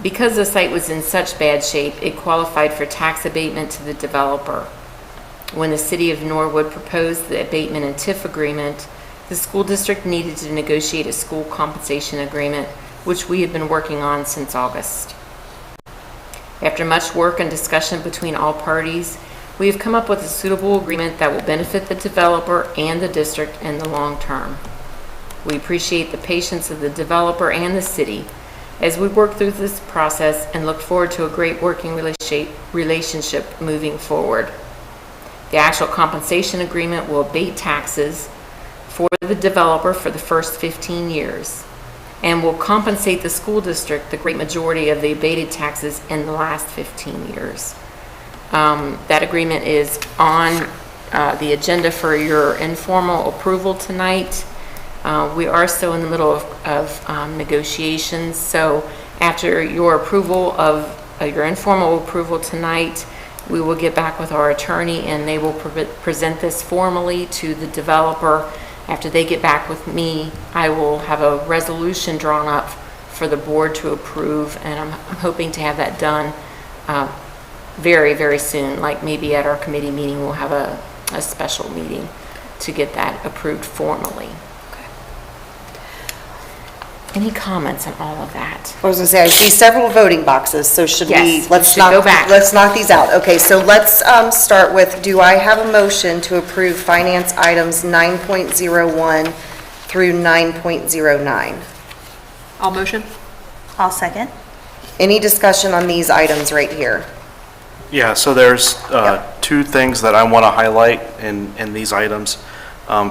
Because the site was in such bad shape, it qualified for tax abatement to the developer. When the city of Norwood proposed the abatement and TIF agreement, the school district needed to negotiate a school compensation agreement, which we have been working on since August. After much work and discussion between all parties, we have come up with a suitable agreement that will benefit the developer and the district in the long term. We appreciate the patience of the developer and the city as we work through this process and look forward to a great working relationship moving forward. The actual compensation agreement will abate taxes for the developer for the first 15 years and will compensate the school district the great majority of the abated taxes in the last 15 years. That agreement is on the agenda for your informal approval tonight. We are still in the middle of negotiations, so after your approval of your informal approval tonight, we will get back with our attorney and they will present this formally to the developer. After they get back with me, I will have a resolution drawn up for the board to approve, and I'm hoping to have that done very, very soon, like maybe at our committee meeting, we'll have a special meeting to get that approved formally. Any comments on all of that? I was going to say, I see several voting boxes, so should we, Yes, let's we should go back. Let's knock these out. Okay, so let's start with, do I have a motion to approve finance items 9.01 through 9.09? I'll motion. I'll second. Any discussion on these items right here? Yeah, so there's two things that I want to highlight in these items.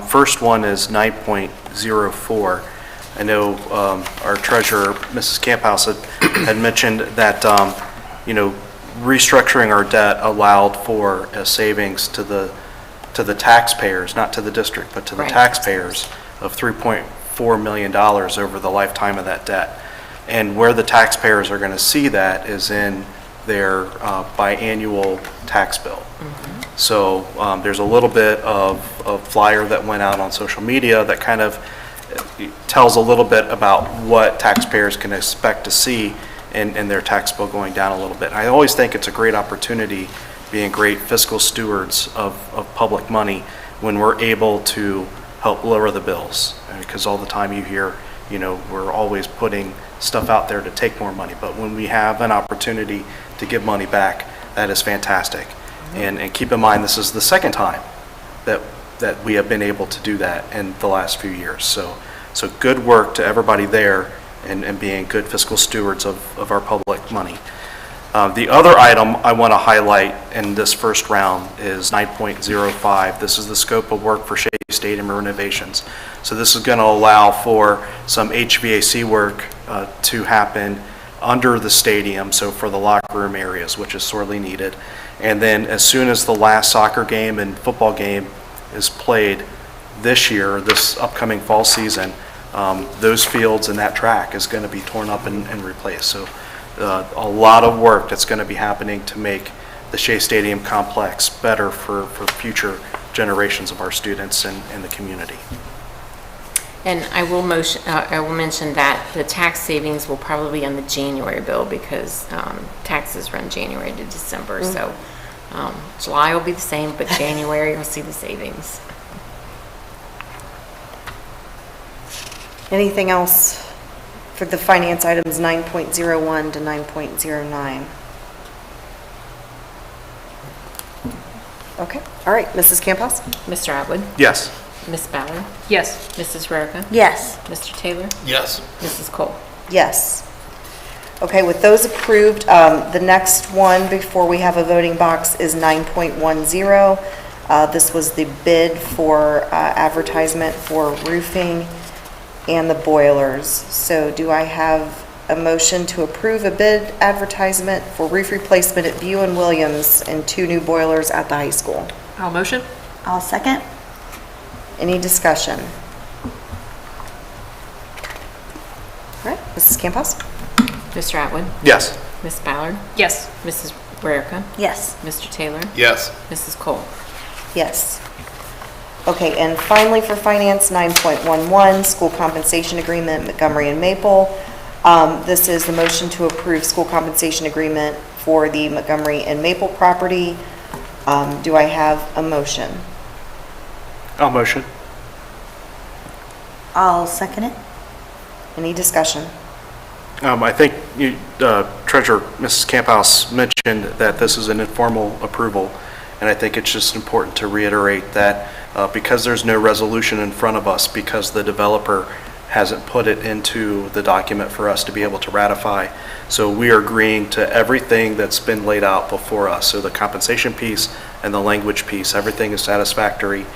First one is 9.04. I know our treasurer, Mrs. Camphouse, had mentioned that, restructuring our debt allowed for a savings to the taxpayers, not to the district, but to the Right. taxpayers of $3.4 million over the lifetime of that debt. And where the taxpayers are going to see that is in their biannual tax bill. So there's a little bit of flyer that went out on social media that kind of tells a little bit about what taxpayers can expect to see in their tax bill going down a little bit. I always think it's a great opportunity, being great fiscal stewards of public money, when we're able to help lower the bills. Because all the time you hear, we're always putting stuff out there to take more money. But when we have an opportunity to give money back, that is fantastic. And keep in mind, this is the second time that we have been able to do that in the last few years. So good work to everybody there and being good fiscal stewards of our public money. The other item I want to highlight in this first round is 9.05. This is the scope of work for Shea Stadium renovations. So this is going to allow for some HVAC work to happen under the stadium, so for the locker room areas, which is sorely needed. And then as soon as the last soccer game and football game is played this year, this upcoming fall season, those fields and that track is going to be torn up and replaced. So a lot of work that's going to be happening to make the Shea Stadium complex better for future generations of our students and the community. And I will mention that the tax savings will probably be on the January bill because taxes run January to December. So July will be the same, but January you'll see the savings. Anything else for the finance items 9.01 to 9.09? Okay, all right, Mrs. Campos? Mr. Atwood? Yes. Ms. Ballard? Yes. Mrs. Rarica? Yes. Mr. Taylor? Yes. Mrs. Cole? Yes. Okay, with those approved, the next one before we have a voting box is 9.10. This was the bid for advertisement for roofing and the boilers. So do I have a motion to approve a bid advertisement for roof replacement at View and Williams and 2 new boilers at the high school? I'll motion. I'll second. Any discussion? All right, Mrs. Campos? Mr. Atwood? Yes. Ms. Ballard? Yes. Mrs. Rarica? Yes. Mr. Taylor? Yes. Mrs. Cole? Yes. Okay, and finally for finance, 9.11, school compensation agreement, Montgomery and Maple. This is the motion to approve school compensation agreement for the Montgomery and Maple property. Do I have a motion? I'll motion. I'll second it. Any discussion? I think Treasurer Mrs. Camphouse mentioned that this is an informal approval, and I think it's just important to reiterate that because there's no resolution in front of us, because the developer hasn't put it into the document for us to be able to ratify, so we are agreeing to everything that's been laid out before us. So the compensation piece and the language piece, everything is satisfactory.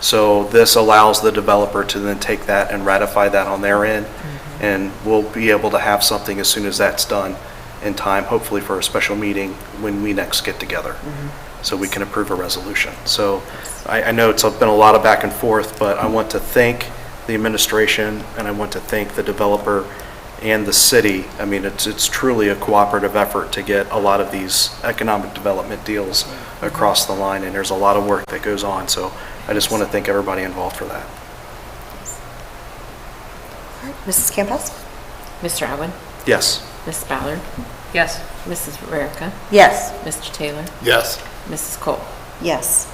So this allows the developer to then take that and ratify that on their end. And we'll be able to have something as soon as that's done in time, hopefully for a special meeting when we next get together, so we can approve a resolution. So I know it's been a lot of back and forth, but I want to thank the administration and I want to thank the developer and the city. I mean, it's truly a cooperative effort to get a lot of these economic development deals across the line, and there's a lot of work that goes on. So I just want to thank everybody involved for that. Mrs. Camphouse? Mr. Allen? Yes. Ms. Ballard? Yes. Mrs. Rarica? Yes. Mr. Taylor? Yes. Mrs. Cole? Yes.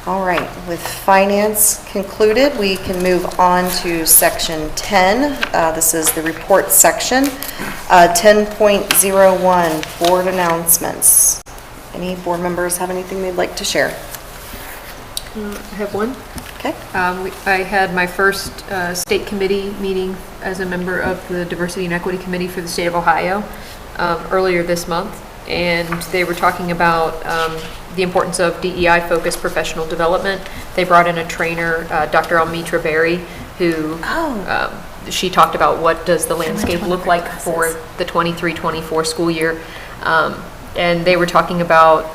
All right, with finance concluded, we can move on to section 10. This is the report section. 10.01, board announcements. Any board members have anything they'd like to share? I have one. Okay. I had my first state committee meeting as a member of the Diversity and Equity Committee for the state of Ohio earlier this month, and they were talking about the importance of DEI-focused professional development. They brought in a trainer, Dr. Almitra Berry, who she talked about what does the landscape look like for the 23-24 school year, and they were talking about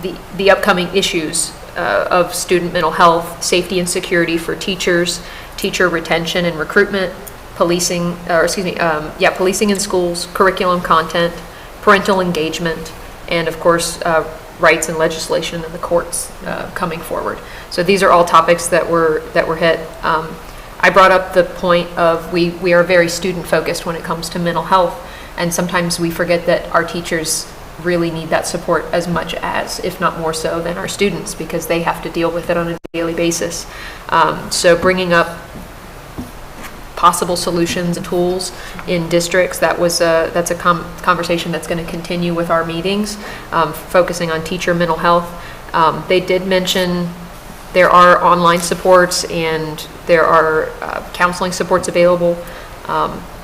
the upcoming issues of student mental health, safety and security for teachers, teacher retention and recruitment, policing in schools, curriculum content, parental engagement, and of course, rights and legislation in the courts coming forward. So these are all topics that were hit. I brought up the point of we are very student focused when it comes to mental health, and sometimes we forget that our teachers really need that support as much as, if not more so, than our students, because they have to deal with it on a daily basis. So bringing up possible solutions and tools in districts, that's a conversation that's going to continue with our meetings, focusing on teacher mental health. They did mention there are online supports and there are counseling supports available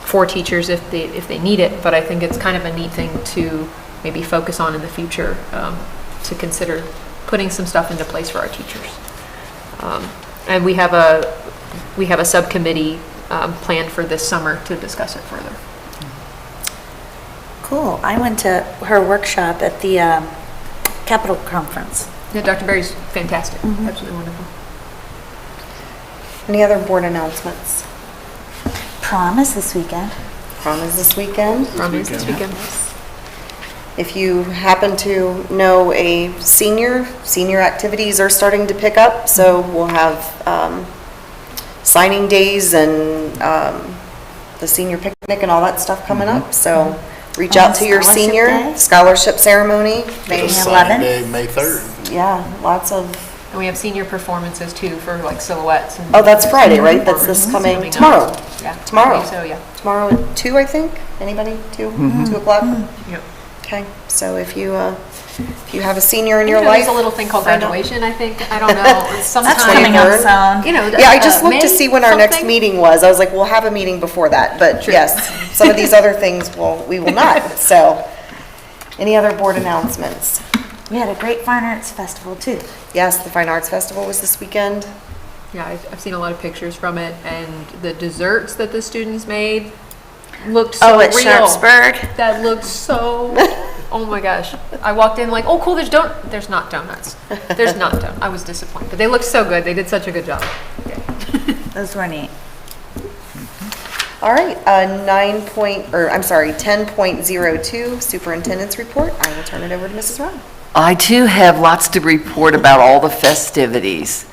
for teachers if they need it, but I think it's kind of a neat thing to maybe focus on in the future, to consider putting some stuff into place for our teachers. And we have a subcommittee planned for this summer to discuss it further. Cool. I went to her workshop at the Capitol Conference. Yeah, Dr. Berry's fantastic. Absolutely wonderful. Any other board announcements? Prom is this weekend. Prom is this weekend. Prom is this weekend. If you happen to know a senior activities are starting to pick up, so we'll have signing days and the senior picnic and all that stuff coming up. So reach out to your Scholarship senior Day. Scholarship ceremony, May Signing 11th. Day, May 3rd. Yeah, lots of. And we have senior performances too for like silhouettes. And Oh, that's Friday, right? That's this coming up. tomorrow. Yeah. Tomorrow. So yeah. Tomorrow at 2, I think. Anybody? 2? 2 o'clock. Yep. Okay. So if you have a senior in your There's life, a little thing called find out. graduation, I think. I don't know. Sometime. That's coming up soon. You know, Yeah, I just looked to May see when our next something. meeting was. I was like, we'll have a meeting before that, but yes, some of these other things we will not. So, any other board announcements? We had a great fine arts festival too. Yes, the Fine Arts Festival was this weekend. Yeah, I've seen a lot of pictures from it, and the desserts that the students made looked so at real. Sharpsburg. That looked so. Oh my gosh! I walked in like, oh cool, there's not donuts. There's not donuts. I was disappointed, but they looked so good. They did such a good job. Those were neat. All right, 10.02 Superintendent's Report. I will turn it over to Mrs. Rowe. I too have lots to report about all the festivities.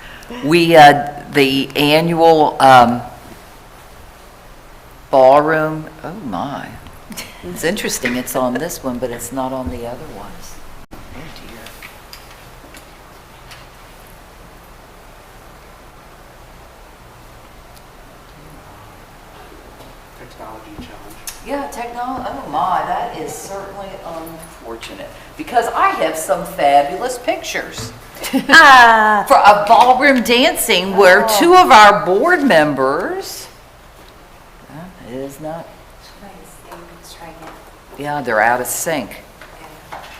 We, the annual ballroom, oh my. It's interesting, it's on this one, but it's not on the other ones. Oh dear. Technology challenge. Yeah, technology, oh my, that is certainly unfortunate, because I have some fabulous pictures. For a ballroom dancing where two of our board members, it is not, yeah, they're out of sync.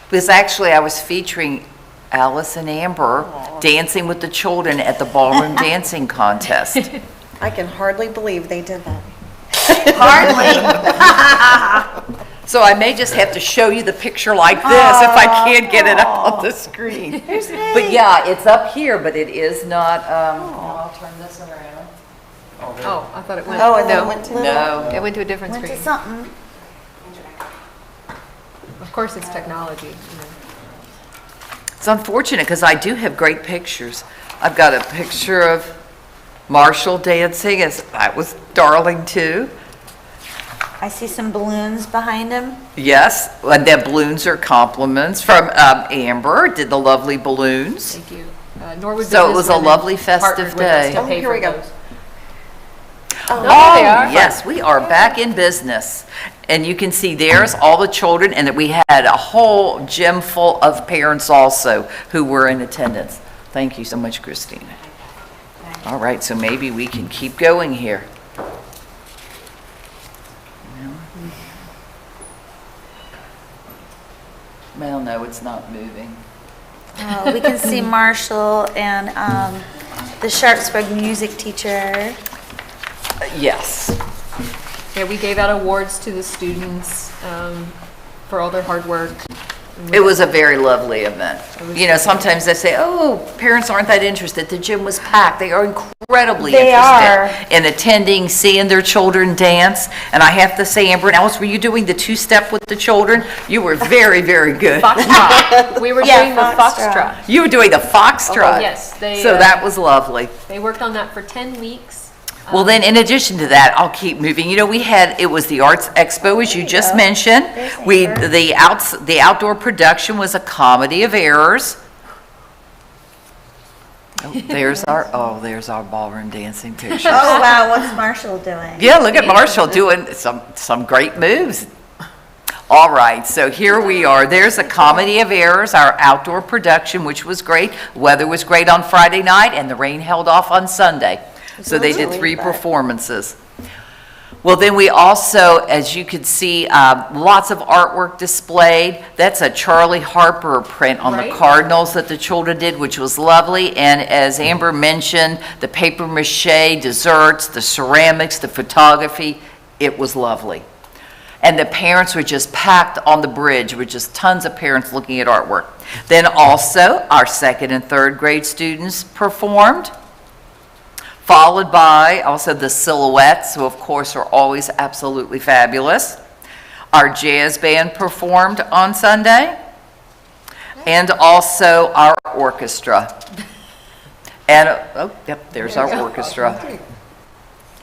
Because actually I was featuring Alice and Amber dancing with the children at the ballroom dancing contest. I can hardly believe they did that. Hardly. So I may just have to show you the picture like this if I can't get it up on the screen. But yeah, it's up here, but it is not, I'll turn this around. Oh, I thought it went. Oh, and then it no. went to little. No. It went to a different Went to screen. something. Of course, it's technology. It's unfortunate because I do have great pictures. I've got a picture of Marshall dancing, as that was darling too. I see some balloons behind him. Yes, and the balloons are compliments from Amber, did the lovely balloons. Thank you. Norwood So it was a Businesswomen lovely festive partnered with us day. to Oh, pay here for we go. those. Oh, there they are. yes, we are back in business. And you can see there's all the children, and that we had a whole gym full of parents also who were in attendance. Thank you so much, Christina. All right, so maybe we can keep going here. Well, no, it's not moving. We can see Marshall and the Sharpsburg music teacher. Yes. Yeah, we gave out awards to the students for all their hard work. It was a very lovely event. You know, sometimes they say, oh, parents aren't that interested. The gym was packed. They are incredibly interested in attending, seeing their children dance. And I have to say, Amber and Alice, were you doing the two-step with the children? You were very, very good. Foxtrot. We were doing the foxtrot. You were doing the foxtrot. Yes, they, so that was lovely. They worked on that for 10 weeks. Well, then, in addition to that, I'll keep moving. You know, it was the Arts Expo, as you just mentioned. The outdoor production was a comedy of errors. Oh, there's our ballroom dancing pictures. Oh, wow, what's Marshall doing? Yeah, look at Marshall doing some great moves. All right, so here we are. There's a comedy of errors, our outdoor production, which was great. Weather was great on Friday night, and the rain held off on Sunday. So they did 3 performances. Well, then we also, as you could see, lots of artwork displayed. That's a Charlie Harper print on the Cardinals that the children did, which was lovely. And as Amber mentioned, the paper mache, desserts, the ceramics, the photography, it was lovely. And the parents were just packed on the bridge with just tons of parents looking at artwork. Then also, our 2nd and 3rd grade students performed, followed by also the silhouettes, who of course are always absolutely fabulous. Our jazz band performed on Sunday, and also our orchestra. And, oh, yep, there's our orchestra.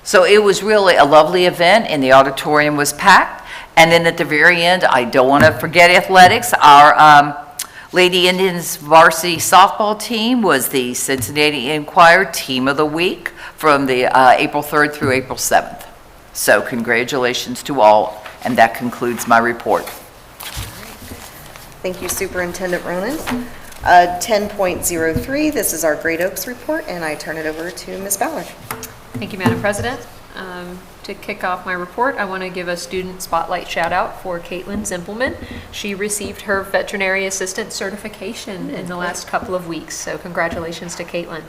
So it was really a lovely event, and the auditorium was packed. And then at the very end, I don't want to forget athletics. Our Lady Indians varsity softball team was the Cincinnati Enquirer Team of the Week from the April 3rd through April 7th. So congratulations to all, and that concludes my report. Thank you, Superintendent Ronan. 10.03, this is our Great Oaks report, and I turn it over to Ms. Ballard. Thank you, Madam President. To kick off my report, I want to give a student spotlight shout out for Caitlin Zimpelman. She received her veterinary assistant certification in the last couple of weeks, so congratulations to Caitlin.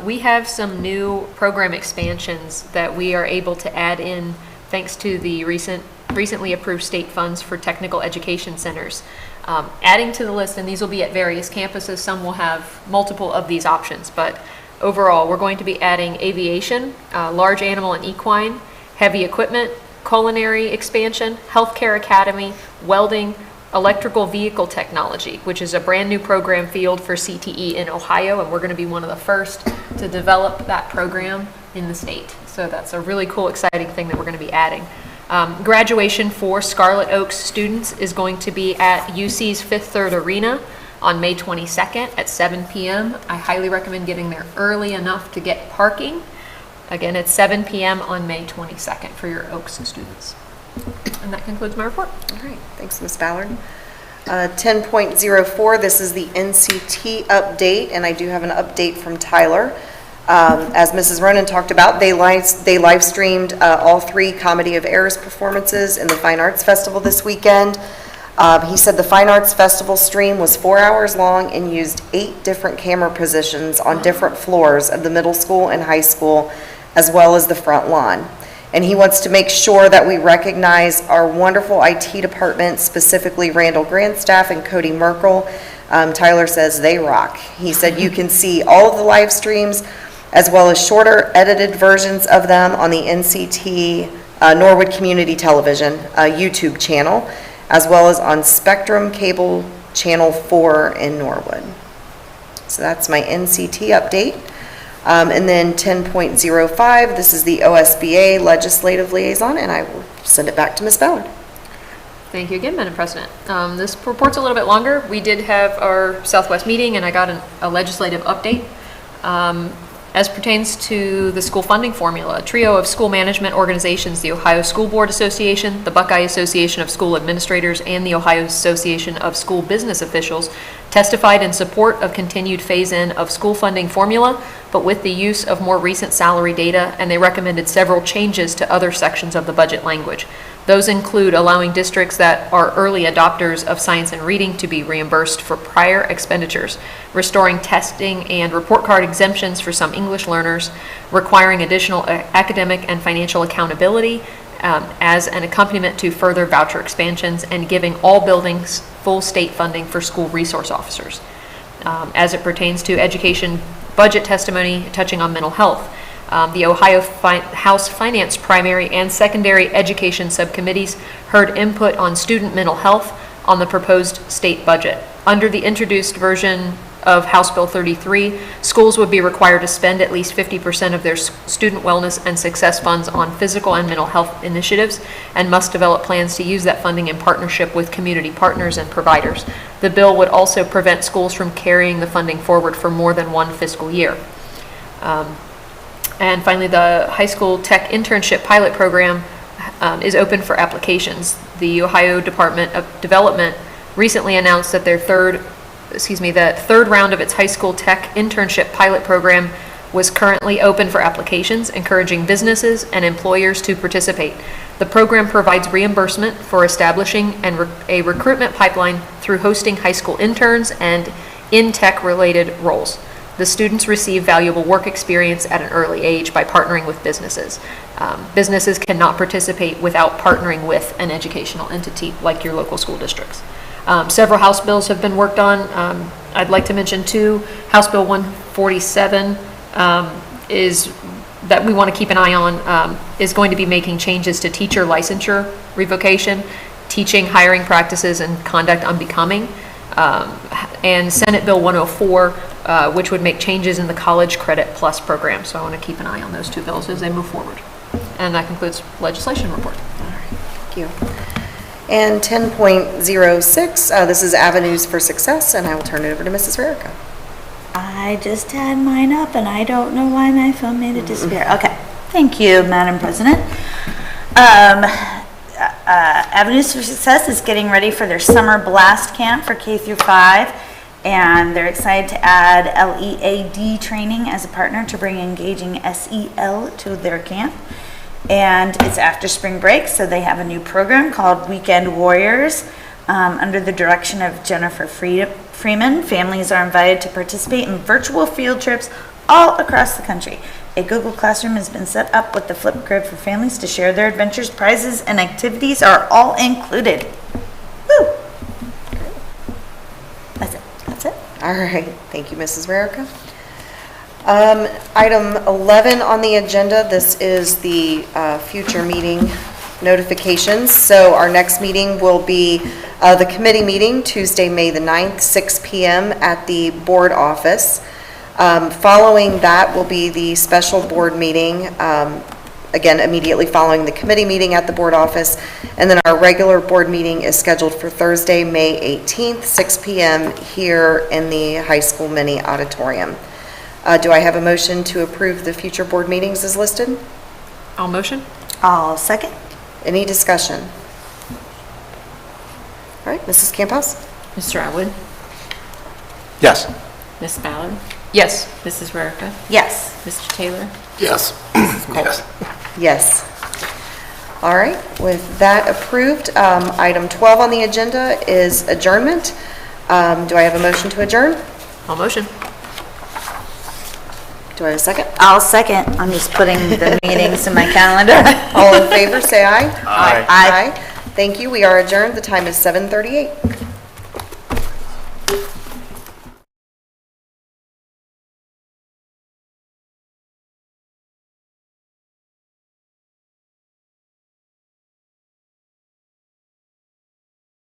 We have some new program expansions that we are able to add in thanks to the recently approved state funds for technical education centers. Adding to the list, and these will be at various campuses, some will have multiple of these options, but overall, we're going to be adding aviation, large animal and equine, heavy equipment, culinary expansion, healthcare academy, welding, electrical vehicle technology, which is a brand new program field for CTE in Ohio, and we're going to be one of the first to develop that program in the state. So that's a really cool, exciting thing that we're going to be adding. Graduation for Scarlet Oaks students is going to be at UC's Fifth Third Arena on May 22nd at 7 p.m. I highly recommend getting there early enough to get parking. Again, it's 7 p.m. on May 22nd for your Oaks students. And that concludes my report. All right, thanks, Ms. Ballard. 10.04, this is the NCT update, and I do have an update from Tyler. As Mrs. Ronan talked about, they live streamed all 3 Comedy of Errors performances in the Fine Arts Festival this weekend. He said the Fine Arts Festival stream was 4 hours long and used 8 different camera positions on different floors of the middle school and high school, as well as the front lawn. And he wants to make sure that we recognize our wonderful IT department, specifically Randall Grandstaff and Cody Merkel. Tyler says they rock. He said you can see all of the live streams, as well as shorter edited versions of them on the NCT Norwood Community Television YouTube channel, as well as on Spectrum Cable Channel 4 in Norwood. So that's my NCT update. And then 10.05, this is the OSBA Legislative Liaison, and I will send it back to Ms. Ballard. Thank you again, Madam President. This report's a little bit longer. We did have our Southwest meeting, and I got a legislative update. As pertains to the school funding formula, a trio of school management organizations, the Ohio School Board Association, the Buckeye Association of School Administrators, and the Ohio Association of School Business Officials, testified in support of continued phase-in of school funding formula, but with the use of more recent salary data, and they recommended several changes to other sections of the budget language. Those include allowing districts that are early adopters of science and reading to be reimbursed for prior expenditures, restoring testing and report card exemptions for some English learners, requiring additional academic and financial accountability as an accompaniment to further voucher expansions, and giving all buildings full state funding for school resource officers. As it pertains to education budget testimony touching on mental health, the Ohio House Finance Primary and Secondary Education Subcommittees heard input on student mental health on the proposed state budget. Under the introduced version of House Bill 33, schools would be required to spend at least 50% of their student wellness and success funds on physical and mental health initiatives, and must develop plans to use that funding in partnership with community partners and providers. The bill would also prevent schools from carrying the funding forward for more than one fiscal year. And finally, the high school tech internship pilot program is open for applications. The Ohio Department of Development recently announced that the third round of its high school tech internship pilot program was currently open for applications, encouraging businesses and employers to participate. The program provides reimbursement for establishing a recruitment pipeline through hosting high school interns and in tech-related roles. The students receive valuable work experience at an early age by partnering with businesses. Businesses cannot participate without partnering with an educational entity like your local school districts. Several House bills have been worked on. I'd like to mention 2. House Bill 147 is that we want to keep an eye on, is going to be making changes to teacher licensure revocation, teaching hiring practices, and conduct unbecoming. And Senate Bill 104, which would make changes in the College Credit Plus program. So I want to keep an eye on those 2 bills as they move forward. And that concludes legislation report. All right, thank you. And 10.06, this is Avenues for Success, and I will turn it over to Mrs. Rarica. I just had mine up, and I don't know why my phone made it disappear. Okay, thank you, Madam President. Avenues for Success is getting ready for their summer blast camp for K through 5, and they're excited to add LEAD training as a partner to bring engaging SEL to their camp. And it's after spring break, so they have a new program called Weekend Warriors under the direction of Jennifer Freeman. Families are invited to participate in virtual field trips all across the country. A Google Classroom has been set up with the flip grid for families to share their adventures. Prizes and activities are all included. Woo! That's it. All right, thank you, Mrs. Rarica. Item 11 on the agenda, this is the future meeting notifications. So our next meeting will be the committee meeting, Tuesday, May the 9th, 6 p.m. at the board office. Following that will be the special board meeting again, immediately following the committee meeting at the board office. And then our regular board meeting is scheduled for Thursday, May 18th, 6 p.m. here in the high school mini auditorium. Do I have a motion to approve the future board meetings as listed? I'll motion. I'll second. Any discussion? All right, Mrs. Camp House? Mr. Atwood? Yes. Ms. Ballard? Yes. Mrs. Rarica? Yes. Mr. Taylor? Yes. Yes. Yes. All right, with that approved, item 12 on the agenda is adjournment. Do I have a motion to adjourn? I'll motion. Do I have a second? I'll second. I'm just putting the meetings in my calendar. All in favor, say aye. Aye. Aye. Thank you. We are adjourned. The time is 7:38.